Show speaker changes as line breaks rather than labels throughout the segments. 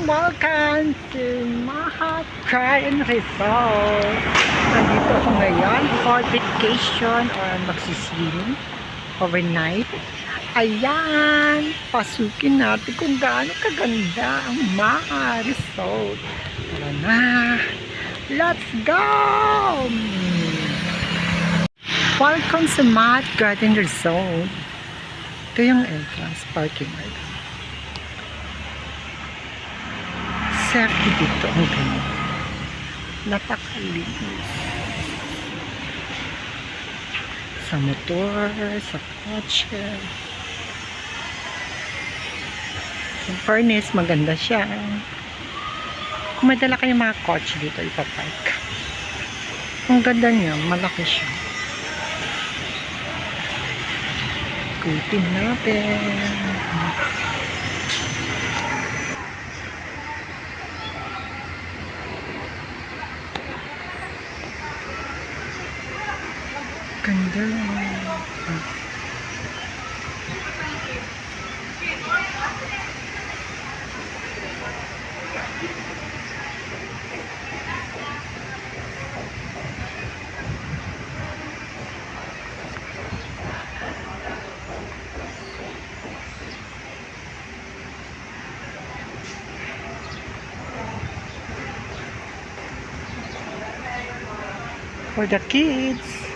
Welcome to Maha Crayon Resort. Nandito ako ngayon for vacation or magsiswimming overnight. Ayan, pasukin natin kung gaano kaganda ang Maha Resort. Tara na, let's go! Welcome sa Maha Garden Resort. Ito yung entrance parking area. Safety dito ang ganyan. Napakalinis. Sa motor, sa kotse. Yung furnace, maganda siya. Kung may dala kayong mga kotse dito, ipapark. Ang ganda niya, malaki siya. Ikutin natin. Ganda. For the kids.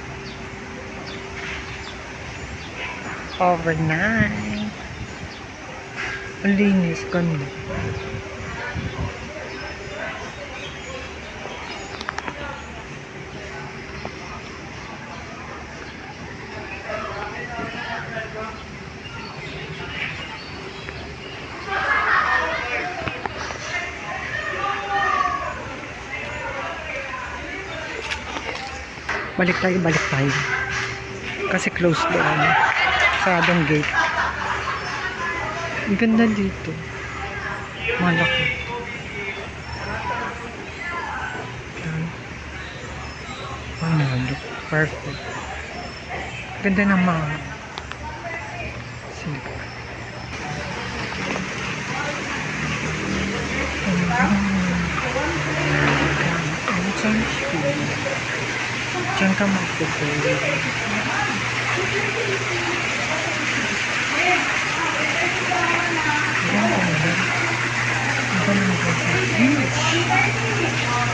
Overnight. Ang linis, ganda. Balik tayo. Kasi close doon. Saradong gate. Ang ganda dito. Malaki. Oh no, look perfect. Ganda ng mga sige. Diyan ka magpupuli.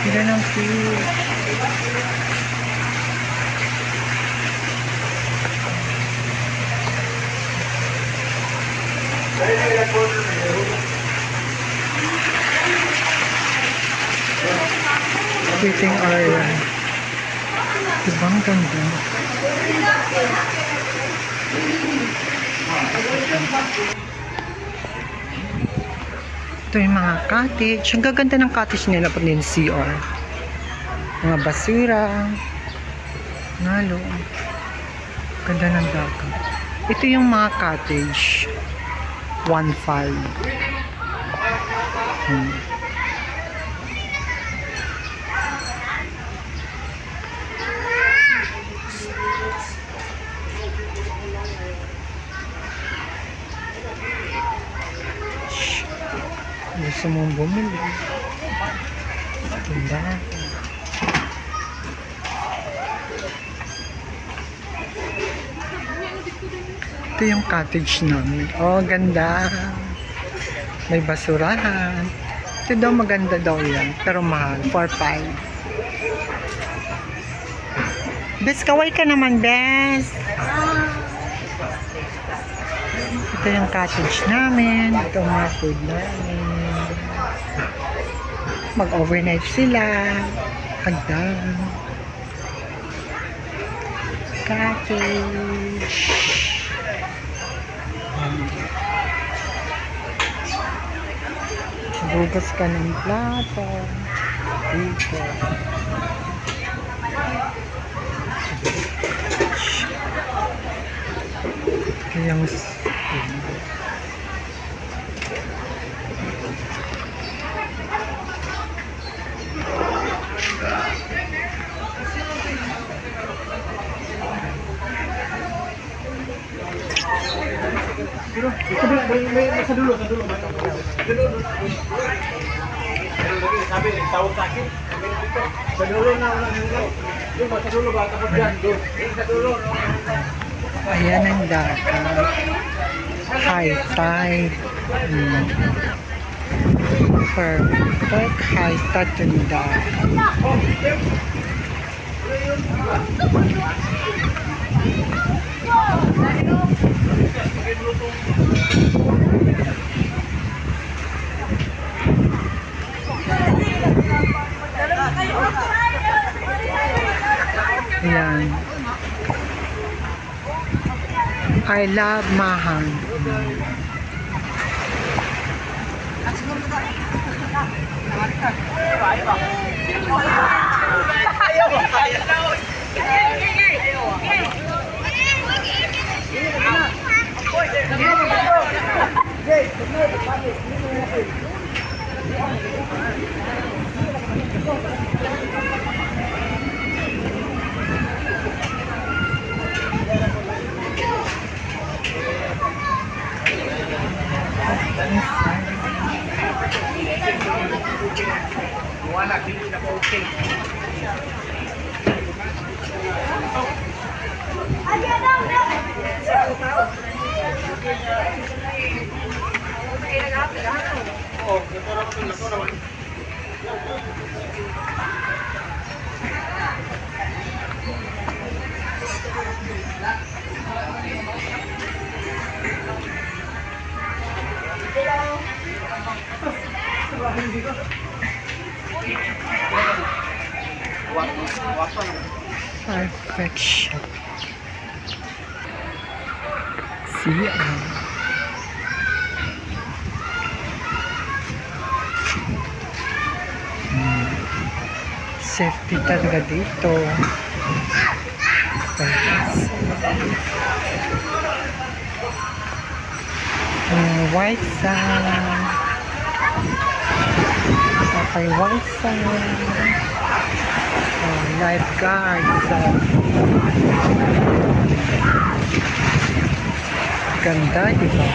Ganda ng fish. Sitting area. Ibang ganda. Ito yung mga cottage. Ang gaganda ng cottage nila pag yung CR. Mga basura. Nalo. Ganda ng dagat. Ito yung mga cottage. 1.5. Gusto mong bumili. Ganda. Ito yung cottage namin. Oh, ganda. May basurahan. Ito daw maganda daw yan. Pero mahal. 4.5. Bes, kaway ka naman, Bes. Ito yung cottage namin. Ito ang mga food namin. Mag-overnight sila. Hagdan. Cottage. Bugas ka ng plato. Dito. Ito yung
Sa dulo. Sabi, tawag sa akin. Sa dulo na ulang hanggang. Yung sa dulo ba? Tapos yan. Doon. Sa dulo.
Ayan ang dagat. High tide. Perfect high tide yung dagat. Ayan. I love Mahang.
Wala, hindi na po okay.
Perfection. See, safety talaga dito. White sand. Okay, white sand. Lifeguard. Ganda, di ba?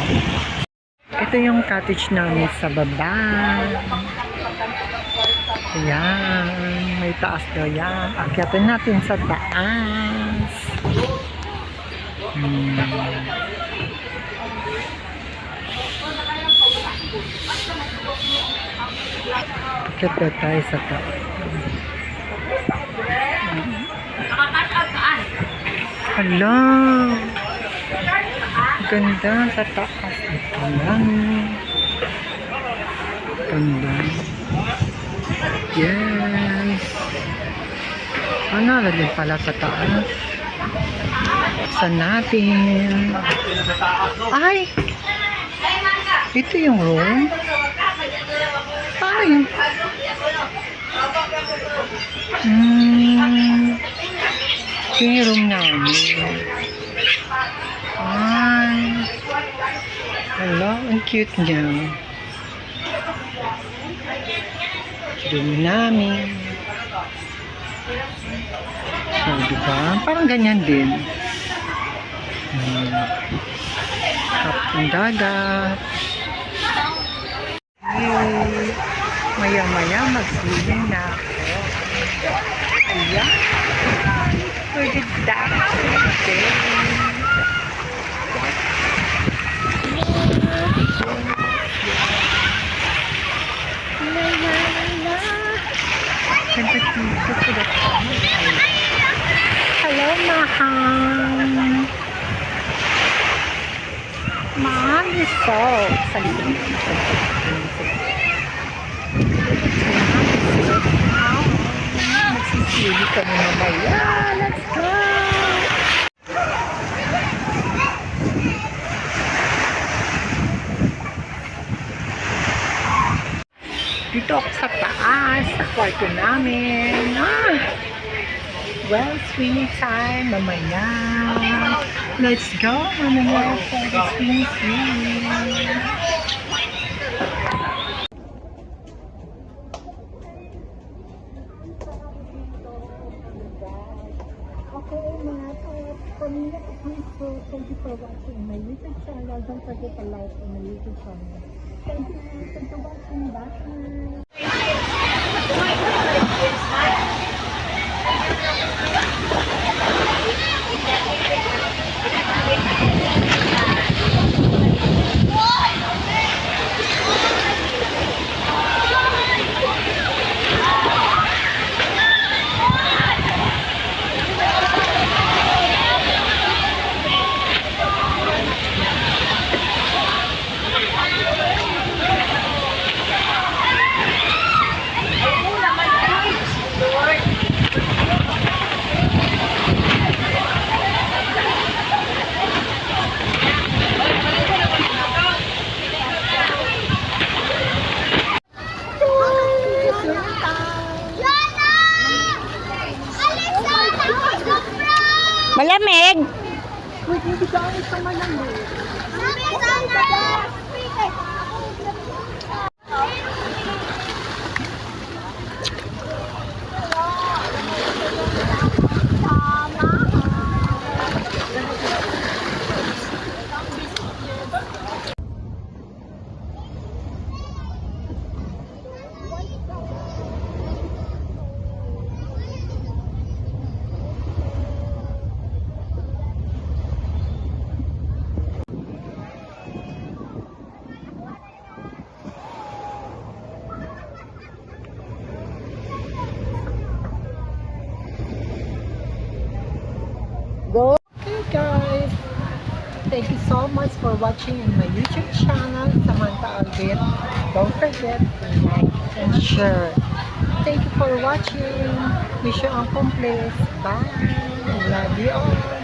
Ito yung cottage namin sa baba. Ayan. May taas daw yan. Akyatin natin sa taas. Akyat daw tayo sa taas. Hala. Ganda sa taas. Ayan. Ganda. Yes. Ano na din pala sa taas? Saan natin? Ay! Ito yung room? Paano yun? Ito yung room namin. Ay. Hello, ang cute niya. Room namin. So, diba? Parang ganyan din. Kapag dagat. Hey. Maya-maya mag-swimming na ako. Ayan. Pwede dagat. Okay. Hello, Mahang. Mahang is so. Sa likod. Magsisili kami mamaya. Let's go! Dito ako sa taas, sa kwarto namin. Well, swimming time, mamaya. Let's go, mamaya for the swimming. Okay, mga pamilya ko po, thank you for watching my YouTube channel.
Don't forget to like on my YouTube channel. Thank you. Thank you for watching. Bye.
Malamig. Go.
Hey guys! Thank you so much for watching in my YouTube channel, Samantha Albert. Don't forget to like and share. Thank you for watching. Mission accomplished. Bye! Love you all.